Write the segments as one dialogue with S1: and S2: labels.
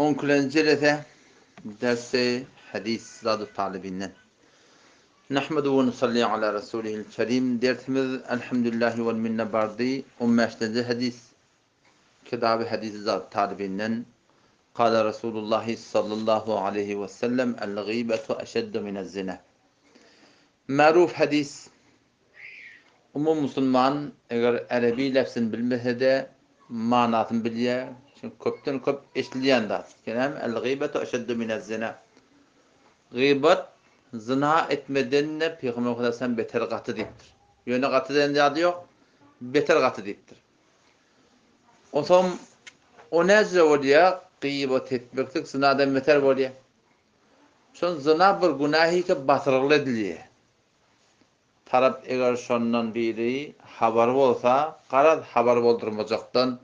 S1: 10. dersi hadis zadu talibinden. Nahmedu ve nusalli ala Resulihil kerim. Dersimiz elhamdülillahi vel minne bardi. 15. hadis. Kitab-ı hadis zadu talibinden. Kâle Resulullah sallallahu aleyhi ve sellem el-gîbetu eşeddu minez-zina. Maruf hadis. Umum Müslüman eğer Arabi lafzını bilmese de manasını biliyor. Çünkü köpten köp eşliyen de. Kelam el-gîbetu eşeddu minez-zina. Gıybet zina etmeden de Peygamber Aleyhisselam beter katı deyiptir. Yöne katı denen adı yok. Beter katı deyiptir. O zaman o nezle oluyor? Gıybet etmektik zinadan beter oluyor. Çünkü zina bir günahi ki batırılı ediliyor. Taraf eğer şondan biri haber olsa, karar haber oldurmayacaktan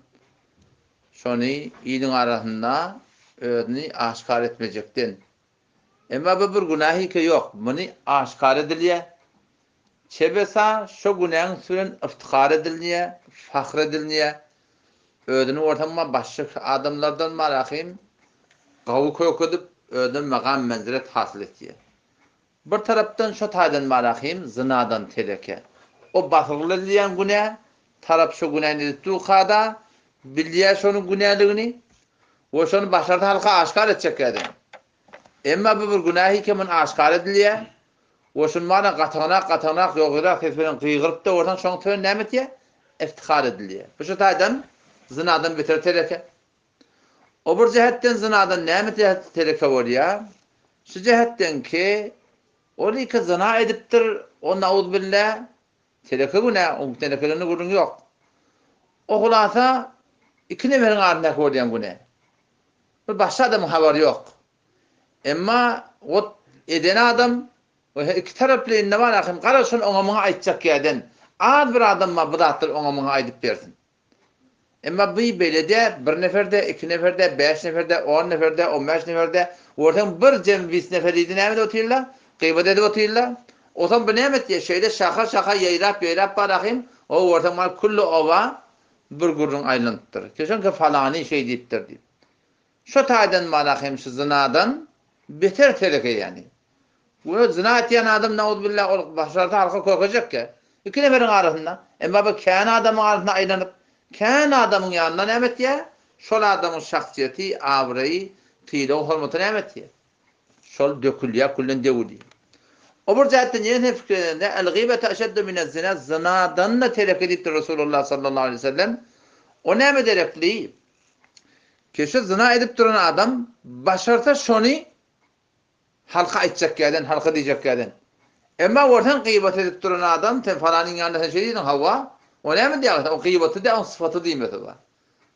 S1: şonu iyinin arasında özünü aşkar etmeyecektin. Ama bu bir günahi ki yok. Bunu aşkar ediliyor. Çebesa şu günahın süren iftihar ediliyor, fakr ediliyor. Özünü ortamına başka adamlardan marakayım, kavu koyuk edip özünü makam menzilet hasıl ediyor. Bir taraftan şu taydan marakayım, zinadan teleke. O batırlı edilen günah, taraf şu günahını ettiği kada, biliyor şunun günahlığını, o şunu başardı halka aşkar edecek yani. Emma bu bir günahi ki bunu aşkar ediliyor, o şunu bana katanak, yoğurak, tesbirin kıygırıp da oradan şunu tövün nemet ya, iftihar ediliyor. Bu şu taydan zinadan beter teleke. O bir cihetten zinadan nemet teleke oluyor. Şu cihetten ki, orayı ki zina ediptir, o naudbillah, teleke günah, o telekelerini gurun yok. O hulasa, iki neferin ardındaki oluyan günah. Bir başka adamın haberi yok. Ama o eden adam, o iki taraflı ne var akım, karasın ona mına aytacak yerden, az bir adam mı bıdaktır ona mına aydıp versin. Ama bu belediye bir neferde, iki neferde, 5 neferde, 10 neferde, 15 neferde, oradan bir cem 20 neferiydi neydi otuyorlar? Gıybet edip otuyorlar. O zaman bu neymet ya şeyde şaka yayrap barakayım, o oradan mal kullu ova bir gurrun aylanıptır. Kesin ki falani şey deyiptir deyip. Şu taydan barakayım şu zinadan beter teleke yani. Bu zina etiyen adam naudbillah olup başlarda halka korkacak ki. İki neferin arasında. Ama bu kâne adamın arasında aylanıp kâne adamın yanına neymet ya? Şol adamın şahsiyeti, avrayı, tıyla, hürmetine neymet ya? Şol dökülüyor, kullen devülüyor. O bir cihetten yine fikrinde el-gîbete eşeddu minez-zina zinadan da telek ediptir Resulullah sallallahu aleyhi ve sellem. O ne ederekli? Keşke zina edip duran adam başarsa şunu halka aytacak yerden, halka diyecek yerden. Ama oradan gıybet edip duran adam falanın yanında sen şey diyorsun Havva. O ne mi diyor? O gıybeti de onun sıfatı değil mesela.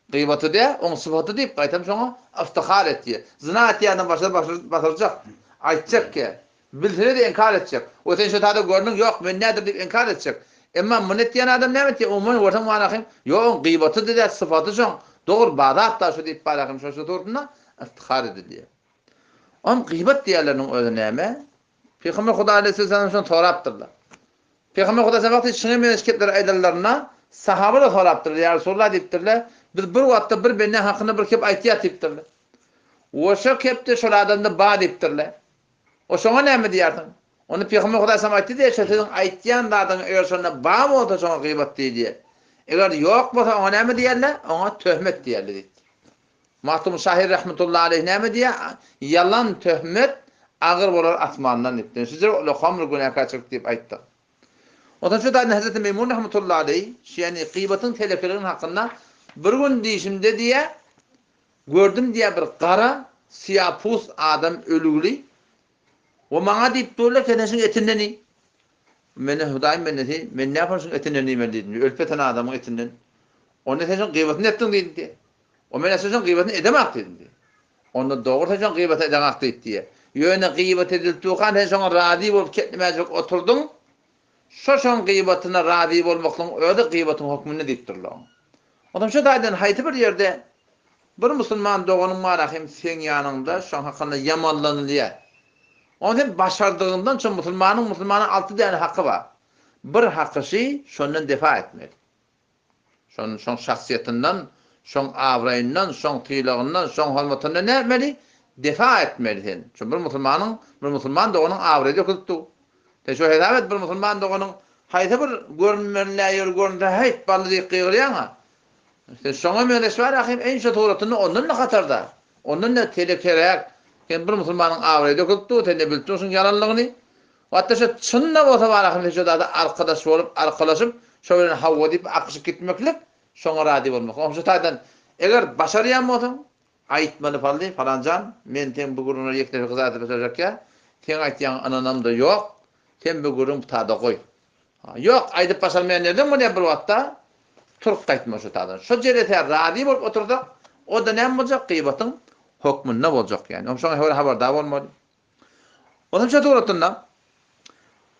S1: Gıybeti de onun sıfatı deyip kaytam sonra iftihar etti. Zina ettiği adam başaracak. Aytacak ki. Bilsene de inkar edecek. O sen şu tadı gördün yok ben nedir deyip inkar edecek. Ama münnet diyen adam ne mi diyor? Onun ortam manakım. Yok gıybeti de sıfatı son. Doğru bağda hatta şu deyip barakım şu doğruna iftihar ediliyor. Ama gıybet diyenlerin özü neyme? Peygamber Huda Aleyhisselam şunu soraptırlar. Peygamber Huda Aleyhisselam vakti şunu meşketleri aydarlarına sahabe da soraptırlar. Ya Resulullah deyiptirler. Biz bir vakitte bir benimle hakkında bir kep aytiyat deyiptirler. O şu kepte şu adamda bağ deyiptirler. O şuna ne mi diyerdin? Onu Peygamber Huda Aleyhisselam aytı diye şöyle aytyan da adamın eğer sonra bağ mı oldu sonra gıybet diye. Eğer yok olsa ona ne mi diyerler? Ona töhmet diyerler deyip. Mahtum Şahir rahmetullahi aleyh ne mi diye? Yalan töhmet ağır olur atmandan ipten. Sizler o hamr günah kaçırık deyip ayttı. Ondan şu da Hazreti Meymun rahmetullahi aleyh yani gıybetin telefelerinin hakkında bir gün deyişimde diye gördüm diye bir kara siyapus adam ölüglü o bana deyip durla kendisinin etinden iyi. Ben ne yaparsın etinden iyi ben dedim. Ölpeten adamın etinden. Onu sen gıybetin ettin dedim diye. O ben sen gıybetin edemek dedim diye. Onu doğru sen gıybet edemek dedi diye. Yöne gıybet edildiği kan sen sonra razı olup ketlemeyecek oturdun. Şoşan gıybetine razı olmakla öyle gıybetin hükmünü deyiptirler. Adam şu daydan hayti bir yerde bir Müslüman doğanın marahim sen yanında şu an hakkında yamanlanılıyor. Onun için başardığından çünkü Müslümanın 6 tane hakkı var. Bir hakkı şundan defa etmeli. Şunun şahsiyetinden, şoň awraýyndan, şoň tylygyndan, şoň hormatyndan nämeli? Defa etmeli sen. Şu bir musulman da onuň awraýy döküldi. Te şu hesabet bir musulman da onuň haýsy bir görünmeýär göründe hiç baldy ýygyrýaňa. Sen şoňa meňeşwer ahim en şo togratyny ondan da hatarda. Ondan da telekerek. Sen bir musulmanyň awraýy döküldi, sen ne bilýärsiň yalanlygyny. Hatta şu çynna bolsa bar ahim şu da arkadaş bolup, arkalaşyp, şo bilen hawwa diýip akyşyp gitmeklik, şoňa rady bolmak. Oňşo taýdan eger başarýan bolsaň, aýtmaly faldy falanjan, men tem bu guruna ýekleri gyzaty başarjakka, sen aýtýan ananam da ýok, sen bu gurun tada goý. Ýok, aýdyp başarmaýan nerden bu bir wagtda turup gaýtma şu tadan. Şo jerete rady bolup oturdy, o da näme boljak? Gyýbatyň hukmuna boljak ýani. Oňşoň habardar bolmaly. Ondan şu toratynda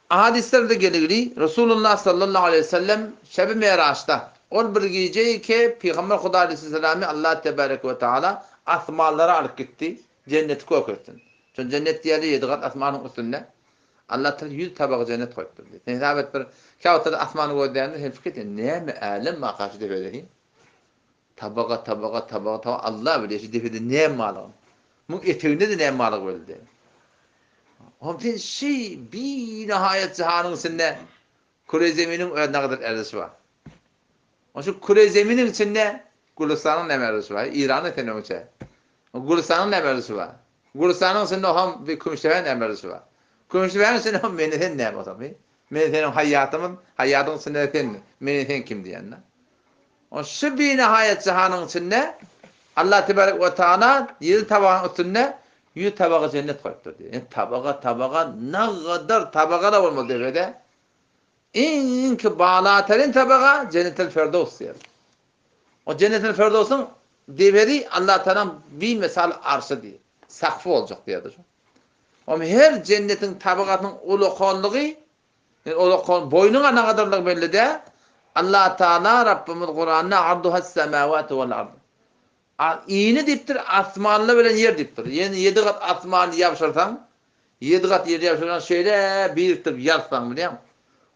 S1: hadislerde geligli Resulullah sallallahu aleyhi ve sellem Şebi Meraç'ta ol bir gece ki Peygamber Huda aleyhisselam'ı Allah tebarek ve taala asmalara alıp gitti. Cennet koyurtun. Çünkü cennet diyeli 7 kat asmanın üstünde. Allah Teala 100 tabak cennet koyurtun. Nesabet bir kağıtta asmanı koyduğunda hem fikir ne mi alem makaşı defedehi. Tabaka Allah bilir işte defede ne malı. Bu eteğinde de ne malı böyle. Homtin şey bir nihayet cihanın içinde kure zeminin ne kadar erdisi var. O şu kure zeminin içinde Gülistan'ın ne erdisi var? İran'ın tenömüçe. Gülistan'ın ne erdisi var? Gülistan'ın içinde ham bir Kümüştepe'nin ne erdisi var. Kümüştepe'nin içinde ham meneten ne var tabii. Meneten hayatın içinde meneten kim diyenler. O şu bir nihayet cihanın içinde Allah tebarek ve taala yedi tabağın üstünde 100 tabağa cennet koyuptur diyor. Yani tabağa ne kadar tabağa da olmalı devede. En ki bağlatelin tabağa cennetel Firdevs diyor. O cennetel Firdevs'un deveri Allah Teala bir misal arşı diyor. Sakfı olacak diyordur. Ama her cennetin tabağatının uluqonluğu, uluqon boynuna ne kadarlık belli de Allah Teala Rabbimiz Kur'an'da arduhas semavati vel ard. İğni diptir, asmanlı bilen yer diptir. Yani 7 kat asmanı yapışırsan, 7 kat yer yapışırsan şöyle biriktirip yarsan biliyor musun?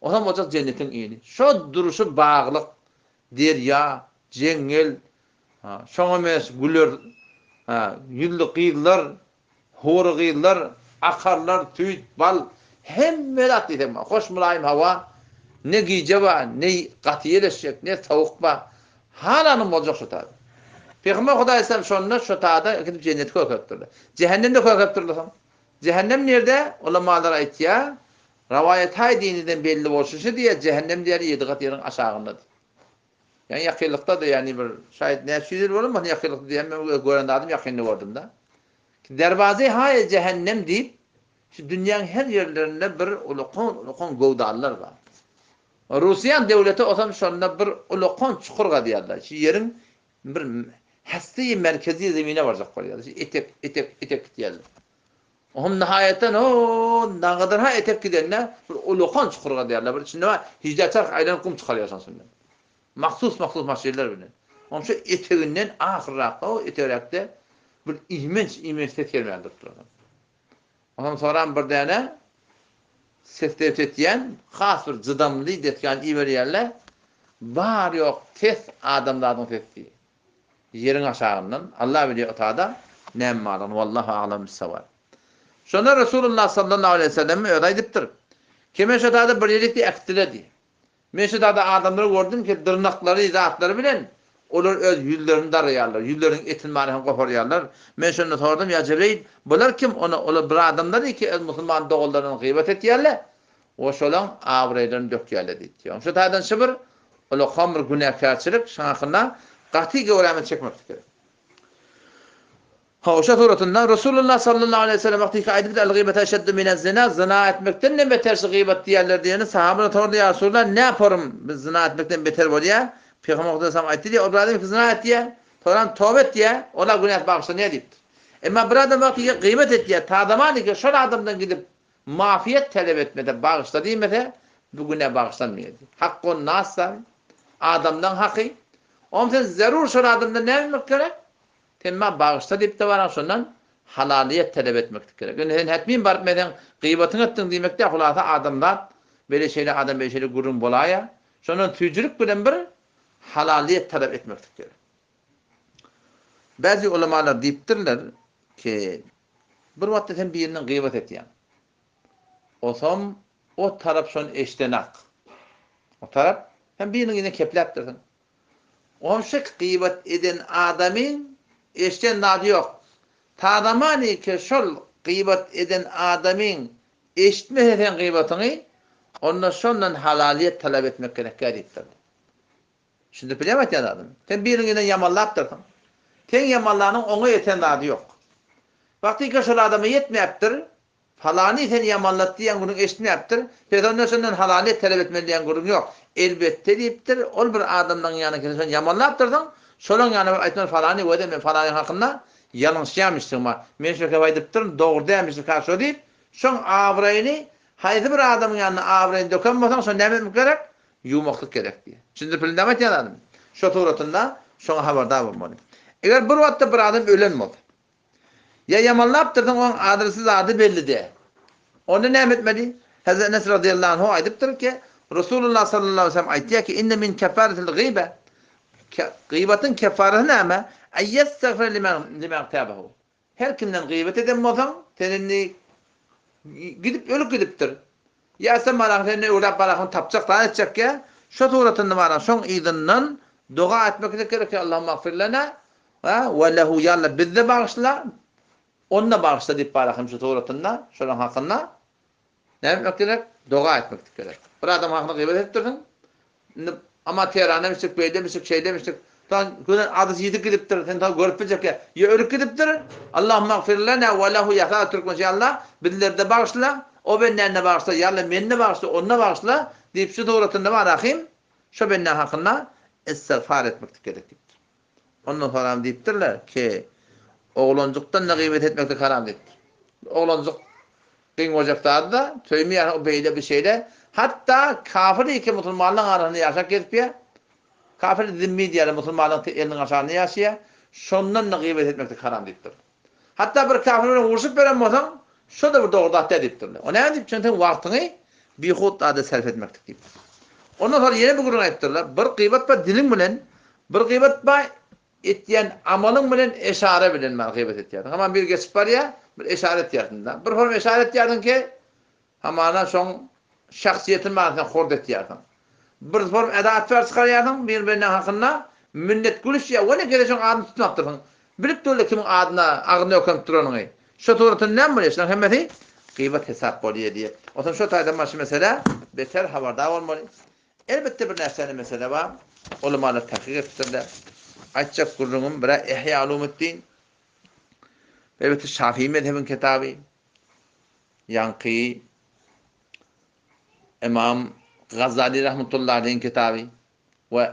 S1: O zaman olacak cennetin iğni. Şu duruşu bağlılık, derya, cengel, şoňa mes güler, yüllü kıyılar, hor kıyılar, akarlar, tüyt, bal, hemme atlayacak. Hoş mülayim hava, ne giyce var, ne katiyeleşecek, ne tavuk var. Halanım olacak şu tabi. Peygamber Huda Aleyhisselam şonuna şu taada gidip cenneti koyup cehennemde koyup durdu. Cehennem nerede? Ulamalar aýtýar. Ravayet hay dininden belli bolşuşy diye cehennem diýär 7 kat yerin aşağındadır. Yani yakınlıkta da yani bir şayet näçidir bolar mı? Yakınlıkta diýen men gören adam yakynly gördüm da. Derbazy hay cehennem diýip şu dünýäniň her yerlerinde bir ulukon gowdallar var. Rusiýan döwleti osam şonda bir ulukon çukurga diýerler. Şu yerin bir hasti merkezi zemine varacak koyuyor. Etek diyelim. Ohum nihayetten o ne kadar ha etek gidenler bir ulukan çukurga diyorlar. Bir içinde var hicdaçak aylan kum çıkarıyorsan sonra. Maksus maşirler bilen. Ohum şu eteğinden ahirrakta o eteğirakta bir immensitet gelmeyen durdular. Ohum sonra bir tane seftet etiyen khas bir zıdamlı detkan iberiyerler var yok tes adamlardan testi. Yerin aşağından Allah bilir otada näme malan vallahu a'lam bis-savab. Şonda Resulullah sallallahu aleyhi ve sellem öýdipdir. Kime şotada birlikde ektiledi. Men şotada adamları gördüm ki dırnakları, zatları bilen olar öz yüzlerini daraýarlar, yüzlerinin etini marahan goparýarlar. Men şonu sordum ya Cebrail, bular kim? Olar bir adamlar ki öz musulman dogullarını gıybet etýärler. O şolan awraýlaryny dökýärler diýdi. Şotadan şibir olar hamr günahkarçylyk şahyna Qati gowramet çekmek gerek. Oşa soratynda Resulullah sallallahu aleyhi ve sellem wagtyka aýdypdy el-gıybet eşeddu minez-zina, zina etmekden ne beter gıybet diýerler diýeni sahabalar sordy ya Resulullah ne yaparım biz zina etmekden beter bolýar? Peygamber sallallahu aleyhi ve sellem aýtdy diýär, zina et diýär, soran tövbe et diýär, ola günah bagşlany diýipdir. Emma bir adam wagtyka gıybet et diýär, tadamany ki şol adamdan gidip mafiyet talep etmede bagşla diýmese bu günah bagşlanmaýar. Hakkun nasa adamdan haky. Om sen zarur şol adamdan näme gerek? Temma bağışta dip de var şondan halaliyet talep etmek gerek. Yani hetmin barmeden gıybatın ettin diýmekde hulasa adamlar böyle şeyler adam böyle şeyler gurun bolaya. Şonun tüjürük bilen bir halaliyet talep etmek gerek. Bazı ulemalar deyiptirler ki bir vakitte sen birinin gıybet etdiýän. Osam o tarap şonu eşdenak. O tarap hem birinin yine kepläpdirsin. O şek gıybet eden adamın eşden nadı yok. Tadamani ki şol gıybet eden adamın eşitmeden gıybatını ondan sonra halaliyet talep etmek gerek deyipdir. Şimdi bilemet ya adam. Sen birinin yamanlaptırdın. Sen yamanlarının ona yeten nadı yok. Vakti ki şol adamı yetmeyaptır. Falani sen yamanlat diyen günün eşitmeyaptır. Sen ondan sonra halaliyet talep etmeli diyen günün yok. Elbette deyiptir. Ol bir adamdan yanına gelirsen yamanlaptırdın. Şolun yanına aytman falani ve de falani hakkında yanlışyamışsın ma. Men şöyle baydyptırım doğru demişsin karşı deyip şon avrayını haydi bir adamın yanına avrayını dokunmasan son demek gerek yumaklık gerek diye. Şimdi bilindemet yanarım. Şu turatında şona haberdar olmalı. Eğer bir vakitte bir adam ölen oldu. Ya yamanlaptırdın onun adresiz adı belli diye. Onu ne etmedi? Hazreti Enes radıyallahu anh aydıptır ki Resulullah sallallahu aleyhi ve sellem aytıyor ki inne min kefaretil gıybe gıybetin kefareti näme? Ayyestagfir limen tabahu. Her kimden gıybet eden bolsaň, tenini gidip ölüp gidipdir. Ya sen bana seni ulap bana tapçaktan etjek ya. Şu suratında bana şoň ýygynyň dua etmek gerek ki Allah'ım mağfir lana ve lehu yalla bizde bağışla. Onunla bağışla diýip barakym şu suratında, şoň hakynda. Ne etmek gerek? Dua etmek gerek. Bir adam hakynda gıybet etdirdin. Amatör anlamıştık, böyle demiştik, şey demiştik. Tan günün adı yedi gidipdir. Sen ta görüp bilecek ya. Ya ölüp gidipdir. Allah'ım mağfir lana ve lehu yasa Türkmence Allah. Bizlerde bağışla. O benden bağışla. Yalla menne bağışla. Onunla bağışla. Deyip şu doğrultunda barakayım. Şu benden hakkında istiğfar etmek gerektir. Ondan sonra deyiptirler ki oğlancuktan ne gıybet etmek de haram deyiptir. Oğlancuk kıyım ocakta da töymeyen o beyle bir şeyle hatta kafir iki Müslümanlığın arasında yaşak gelip kafir zimmi diyelim Müslümanlığın elinin aşağısında yaşıyor. Şondan da gıybet etmek de haram deyiptir. Hatta bir kafirle vuruşup veren olsan şu da bir doğruda deyiptirler. O ne deyip çünkü vaktini bir hudda da sarf etmek deyip. Ondan sonra yine bir gurur ayıptırlar. Bir gıybet ba dilin bilen, bir gıybet ba etyen amalın bilen eşare bilen ben gıybet etiyordum. Ama bir geçip var ya bir eşaret yardımda. Bir form eşaret yardım ki hamana son şahsiyetin manasına hord etiyordum. Bir form edat ver çıkarıyordum birbirinin hakkında minnet gülüş ya o ne gereşen adını tutmaktırdın. Bilip de öyle kimin adına ağını okunup duranını. Şu tuğratın ne mi biliyorsun? Hemmeti gıybet hesap oluyor diye. O zaman şu taydan başı mesela beter haberdar olmalı. Elbette bir nesne mesele var. Ulemalar tahkik ettirler. Aytacak kurduğum bir İhya Ulumuddin. Elbette Şafii mezhebin kitabı. Yankı İmam Gazali rahmetullahi aleyhin kitabı ve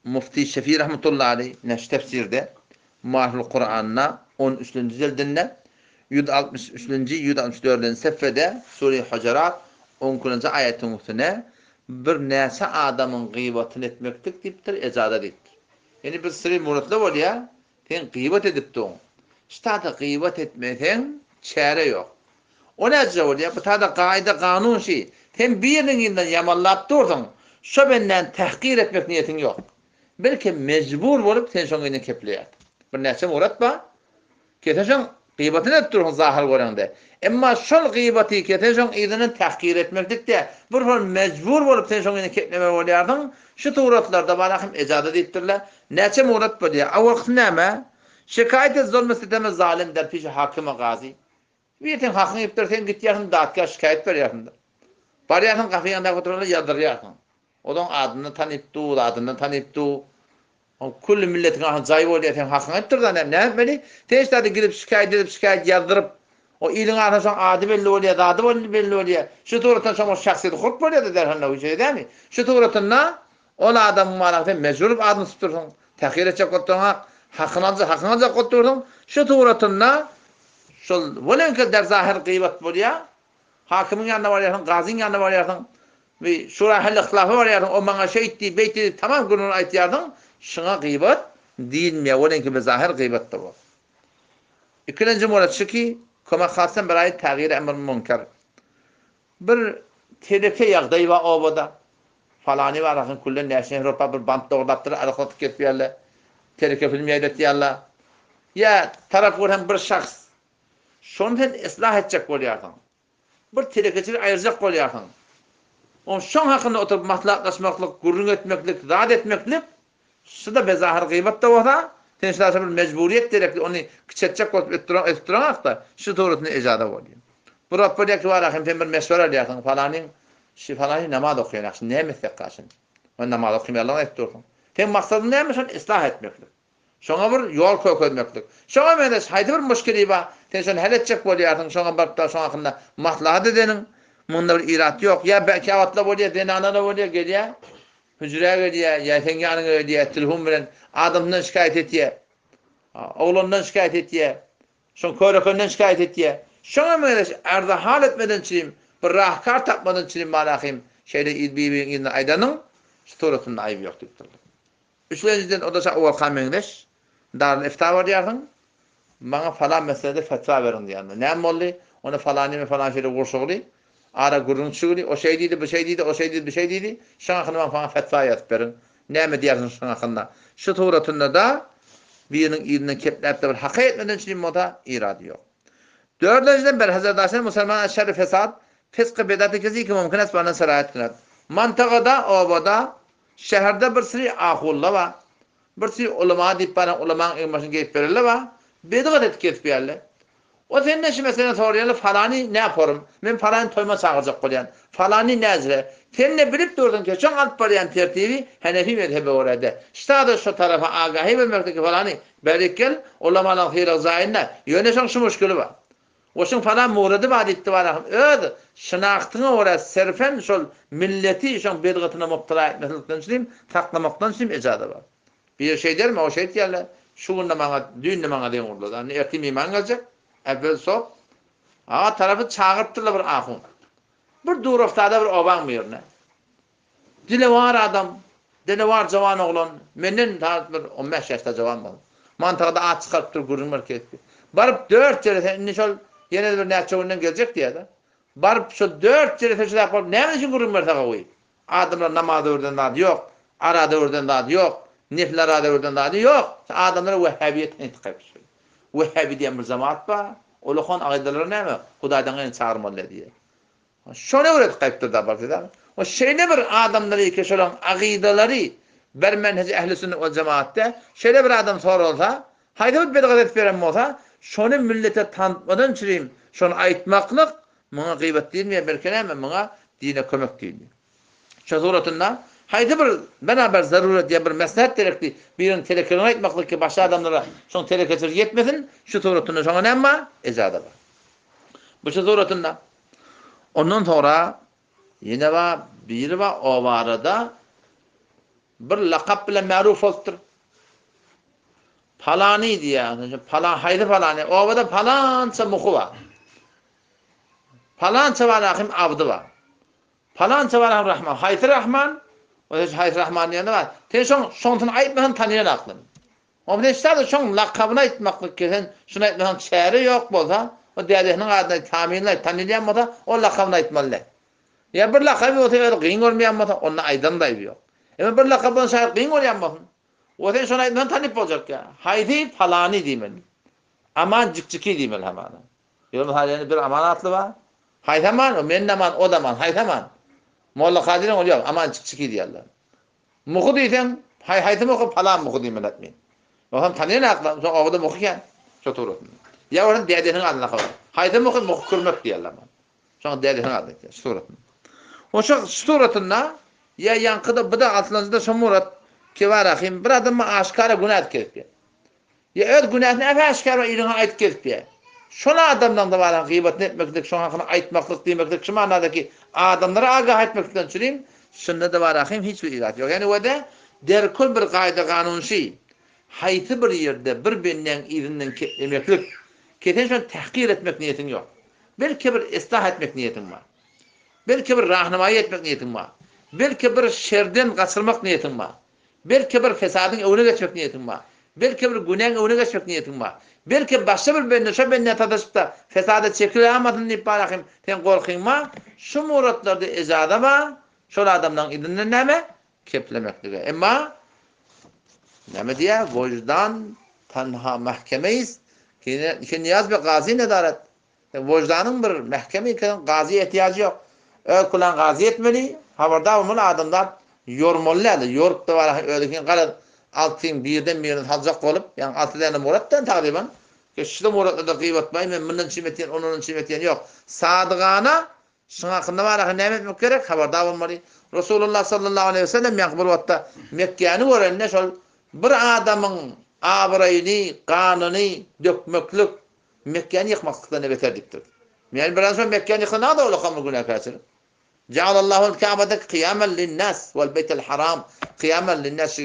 S1: Mufti Şefii rahmetullahi aleyh neş tefsirde Mahul Kur'an'na 13. cildinde 163. 164. sefede Sure-i Hucurat 10. ayetin üstüne bir näse adamın gıybetini etmektik deyipdir, ecada deyipdir. Yani bir sırrı muratlı ol ya, sen gıybet ediptin. İşte gıybet etmesen çare yok. O ne ecada ol ya, bu tada kaide kanun şey. Sen birinin yamanlap durdun, şu benden tahkir etmek niyetin yok. Belki mecbur olup sen şonu kepleyat. Bir näse murat ba, keteşen gıybetini ettirun zahir görende. Emma şol gıybeti keteşen idinin tahkir etmekdik de bir form mecbur olup sen şonu kepleme olayardın. Şu tuğratlarda bana ecada deyiptirler. Näçe murat bu diye. Awaq näme? Şikayet et zulm sistemi zalim der pişi hakime gazi. Biyetin hakkını iptirsen git yakın dağıtka şikayet ver yakında. Bariyatın kafiyanda kontrolü yadır yakın. Odan adını tanıptı, adını tanıptı. Kullu milletin ahın zayıf oluyor, sen hakkını ettirden ne etmeli? Teştade girip şikayet yazdırıp o ilin arasından adı belli oluyor, adı belli oluyor. Şu tuğratın sonra şahsiyeti kurt oluyor da derhanla bir şey değil mi? Şu tuğratınla ola adamın malakta mecbur adını tutursun. Tahkir edecek ottuğuna hakkını kotturdun. Şu tuğratınla şu volenke der zahir gıybet oluyor. Hakimin yanına varıyorsun, gazinin yanına varıyorsun. Ve şura hal ihtilafı varıyorsun. O bana şey etti, beyti tamam gününü aytıyordun. Şuna gıybet değilmiyor. Volenke bir zahir gıybet de var. İkinci murat şu ki koma khasem berayet tağyir emr munkar. Bir tehlike yağdayı var obada. Falani var akın kullen näşe Avrupa bir bant doğdattır, araqat ketýärler. Tehlike film ýaýdatýarlar. ya taraf gören bir şahs. Şonu sen ıslah edecek bolýarsyň. Bir telekeçilik ayırjak bolýarsyň. O şoň hakynda oturup maslahatlaşmaklyk, gurrun etmeklik, zat etmeklik, şu da bezahir gıybet de bolsa, sen şaşa bir mecburiyet derek onu kiçetjek bolup etdirak da şu torutyny ejada bolýar. Bu rapporda ki var hem bir meşwara edýärsiň falanyň şifalany namaz okuyan, näme sekgaşyn. O namaz okumaýarlar etdirsin. Sen maksatın näme şonu ıslah etmeklik. Şoňa bir ýol köketmeklik. Şoňa mende haýdy bir müşkili bar. Sen şonu hal etjek bolýarsyň, şoňa barda şoň hakynda maslahat edeniň. Munda bir irat yok. Ya belki avatla bolýar, denanana bolýar gelýär. Hüjrä gelýär, ya tenge anyň gelýär, telefon bilen adamdan şikayet etýär. Oğlandan şikayet etýär. Şoň körekönden şikayet etýär. Şoňa mende arda hal etmeden çirim, bir rahkar tapmadan çirim malahim. Şeýle ilbibiň aýdanyň storatyny aýby ýok diýipdir. Üçüncüden o da şa kamengleş. Darul ifta barýarsyň. Maňa falan meselede fetva berin diýýär. Näme boldy? Onu falany falan şeýle gurşugly. Ara gurrun çygy, o şey diýdi, bu şey diýdi, o şey diýdi, bu şey diýdi. Şoňa hanym bana fetva ýazyp berin. Näme diýersiň şoňa hakynda? Şu toratynda da biriniň ýerine kepläpde bir hak etmeden çyym moda irady ýok. Dördüncüden bir Hazrat Aşer musulman şerri fesat, fisk bidatı kezi ki mümkün es bana sarahat kılar. Mantagada, obada, şehirde bir sürü ahulla var. Bir sürü ulema diýip bana ulemanın ilmasını geyip verirler var. Bidat etkiyet berler. O sen ne mesela soruyorlar falani ne yaparım? Men falani toyma çağıracak bolýan. Falani näzire? Sen ne bilip durdun ki çoň alyp barýan tertibi Hanefi mezhebi orada. Ştada şu tarafa agahy bermekdeki falani berkel ulemalaryň hyra zaýynda ýöneşiň şu müşkili bar. Oşun falan murady bar diýdi bar. Öz şynaktyňa ora serfen şol milleti şoň bedgatyna muptala etmekden çym taklamakdan çym ejada bar. Bir şey dermi o şey diýerler. Şugunda maňa düýnde maňa deň urdu. Yani ertimi maň galjak. Evvel sop. Ağa tarafı çağırttılar bir ahun. Bir duruftada bir oban birine. Dile var adam. Dile var cavan oğlan. Menden daha bir 15 yaşta cavan bol. Mantığda at çıkarıp dur gurun marketdi. Barıp 4 kere inşal yine bir näçeğinden gelecek diye de. Barıp şu 4 kere teşhis yapıp näme için gurun marketga goýy? Adamlar namazda öwrden dadı yok. Arada öwrden dadı yok. Nifler arada öwrden dadı yok. Adamlar Vehhabiyet intikab etdi. Vehhabi diýen bir zamaat bar. Olukhan aqidaları näme? Hudaýdan gyn çağırmaly diýe. Şonu öwretip gaýpdyr da bardylar. O şeýle bir adamlar eke şolan aqidalary bir menhej ehli sünnet we cemaatde şeýle bir adam sorulsa, haýda bir bedgat beren bolsa, şonu millete tanıtmadan çyrim, şonu aýtmaklyk maňa gıybet diýilmeýär, belki näme maňa dine kömek diýilmeýär. Şu suratynda haýda bir beraber zaruret diýen bir maslahat gerekli. Birini telekene aýtmaklyk ki başga adamlara şoň telekeçir ýetmesin, şu suratynda şoňa näme? Ejada bar. Bu şu suratynda. Ondan sonra ýene var, biri var o barada bir lakap bilen ma'ruf bolupdyr. Falany diýär, falan haýda falany, o barada falança muhu bar. Falança barahim abdy bar. Falança barahim Rahman, Haýty Rahman. O Haýty Rahman diýende bar. Sen şoňsyny aýtmasan tanýan aklyn. O bilen şeýle şoň lakabyny aýtmaklyk kesen, şunu aýtmasan çäre ýok bolsa, o diýeriniň adyny taminle tanýan bolsa, o lakabyny aýtmaly. Ya bir lakaby otaýar gyn görmeýän bolsa, onu aýdan da ýok. Eme bir lakabyny şaýat gyn görýän bolsa, o sen şonu aýtmasan tanyp boljak ya. Haýdy falany diýmeli. Aman jikjiki diýmeli hamana. Ýöne halany bir amanatly bar. Haýtaman, o men naman, o daman, haýtaman. Molla Kadir'in oluyor. Aman çık diyorlar. Muhu diysen, haytı muhu falan muhu diyeyim etmeyin. Bakın tanıyan akla, sonra orada muhuken, çok doğru. Ya orada dedenin adına kalır. Haytı muhu kırmak diyorlar. Sonra dedenin adına kalır. Suratın. O şu suratında, ya yankıda bu da altınızda şu murat, ki var akıyım, bir adamı aşkara günah etkilip ya. Ya öyle günahını efe aşkara iline ait gelip ya. Şuna adamdan da var gıybet etmeklik, şuna hakkında aytmaklık demeklik, şu manadaki adamlara agah etmeklikten çüreyim, şunda da var akıyım hiçbir ilat yok. Yani o da derkul bir gayda kanunşi, hayti bir yerde bir benden irinden ketlemeklik, keten şuna tahkir etmek niyetin yok. Belki bir ıslah etmek niyetin var. Belki bir rahnumayı etmek niyetin var. Belki bir şerden kaçırmak niyetin var. Belki bir fesadın önüne geçmek niyetin var. Belki bir günahın önüne geçmek niyetin var. Belki başka bir benne tadaşıp da fesada çekilemadın deyip barakayım, sen korkayım şu muratlarda ejada var, şöyle adamdan idinle neme? Keplemekliğe. Ama neme diye? Vicdan tanha mahkemeyiz. Ki niyaz bir gazi nedaret. Vicdanın bir mahkeme ki gazi ihtiyacı yok. Kulan gazi etmeli. Habardar olmalı adamlar yormalılar. Yorup da var öyle kadar altın birden halacak olup yani altı tane murattan takriben. Keşke muratla da gıybatmayın. Men bundan çimetiyen onun çimetiyen yok. Sadıgana şuna hakkında var ne etmek gerek habardar olmalı. Resulullah sallallahu aleyhi ve sellem yakbul vatta Mekke'ni görenler şol bir adamın abrayını, kanını dökmüklük Mekke'ni yıkmaklıktan ne beterdiktir. Yani biraz sonra Mekke'ni yıkına da ola kamur günah kasır. Cealallahu Kâbe'de kıyamen linnas vel beytel haram kıyamen linnas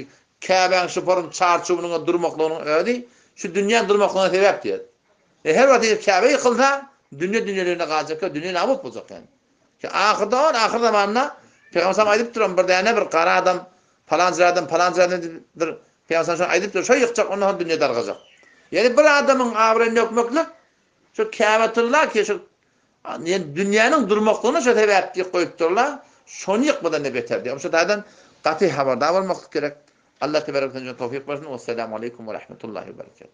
S1: Kâbe'nin şuporun çarçuğunun durmaklığının öyle şu dünyanın durmaklığına sebep diyor. Her vakit Kâbe yıkılsa dünyalarına kalacak, dünya namut bulacak yani. Ki ahir zamanla Peygamber sallallahu aydıp duran bir tane bir kara adam falanca Peygamber sallallahu aydıp duran şu yıkacak ondan dünya dargacak. Yani bir adamın avreni yokmakluk şu Kâbetullah ki şu yani dünyanın durmaklığına şu sebep koyup durlar. Şonu yıkmadan ne beter diyor. Şu dadan katı haberdar olmak gerek. Allah tebarek ve tevfik versin. Vesselamu aleyküm ve rahmetullahi ve berekatuhu.